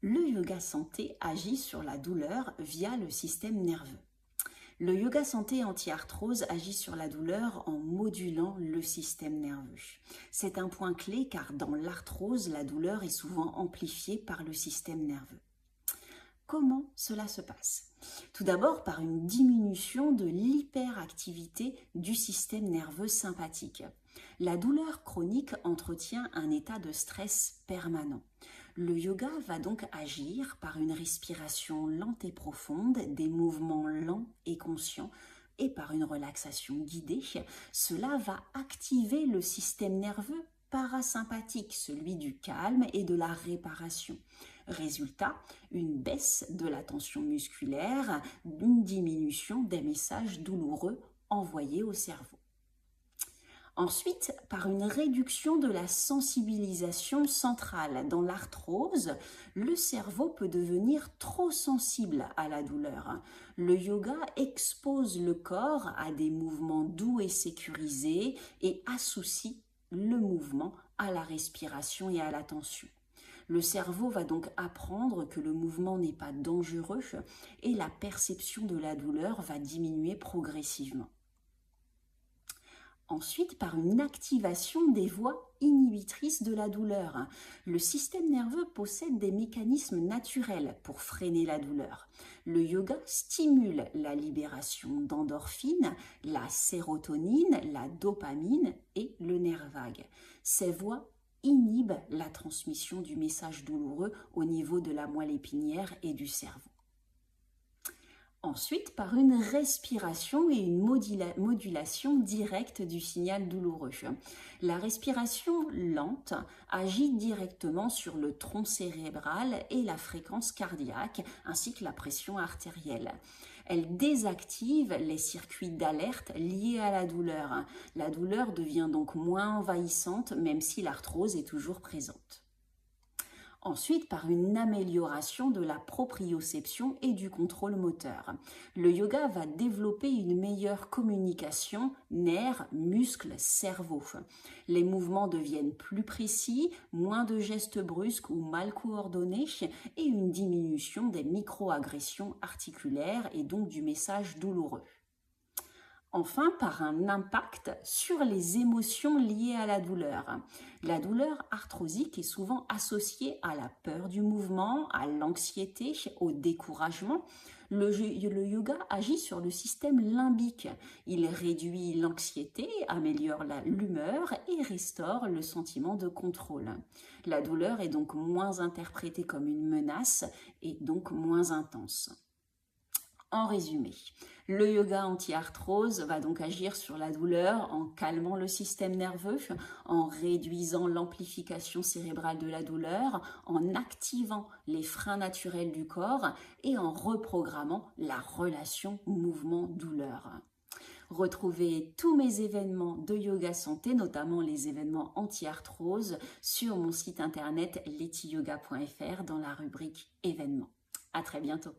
Le yoga santé agit sur la douleur via le système nerveux. Le yoga santé anti-arthrose agit sur la douleur en modulant le système nerveux. C'est un point clé car dans l'arthrose, la douleur est souvent amplifiée par le système nerveux. Comment cela se passe? Tout d'abord par une diminution de l'hyperactivité du système nerveux sympathique. La douleur chronique entretient un état de stress permanent. Le yoga va donc agir par une respiration lente et profonde, des mouvements lents et conscients, et par une relaxation guidée. Cela va activer le système nerveux parasympathique, celui du calme et de la réparation. Résultat, une baisse de la tension musculaire, une diminution des messages douloureux envoyés au cerveau. Ensuite, par une réduction de la sensibilisation centrale. Dans l'arthrose, le cerveau peut devenir trop sensible à la douleur. Le yoga expose le corps à des mouvements doux et sécurisés et associe le mouvement à la respiration et à la tension. Le cerveau va donc apprendre que le mouvement n'est pas dangereux et la perception de la douleur va diminuer progressivement. Ensuite, par une activation des voies inhibitrices de la douleur. Le système nerveux possède des mécanismes naturels pour freiner la douleur. Le yoga stimule la libération d'endorphines, la sérotonine, la dopamine et le nerf vague. Ces voies inhibent la transmission du message douloureux au niveau de la moelle épinière et du cerveau. Ensuite, par une respiration et une modulation directe du signal douloureux. La respiration lente agit directement sur le tronc cérébral et la fréquence cardiaque, ainsi que la pression artérielle. Elle désactive les circuits d'alerte liés à la douleur. La douleur devient donc moins envahissante, même si l'arthrose est toujours présente. Ensuite, par une amélioration de la proprioception et du contrôle moteur. Le yoga va développer une meilleure communication nerfs, muscles, cerveau. Les mouvements deviennent plus précis, moins de gestes brusques ou mal coordonnés et une diminution des micro-agressions articulaires et donc du message douloureux. Enfin, par un impact sur les émotions liées à la douleur. La douleur arthrosique est souvent associée à la peur du mouvement, à l'anxiété, au découragement. Le yoga agit sur le système limbique. Il réduit l'anxiété, améliore l'humeur et restaure le sentiment de contrôle. La douleur est donc moins interprétée comme une menace et donc moins intense. En résumé, le yoga anti-arthrose va donc agir sur la douleur en calmant le système nerveux, en réduisant l'amplification cérébrale de la douleur, en activant les freins naturels du corps et en reprogrammant la relation mouvement-douleur. Retrouvez tous mes événements de yoga santé, notamment les événements anti-arthrose, sur mon site internet lettyyoga.fr dans la rubrique événements. À très bientôt.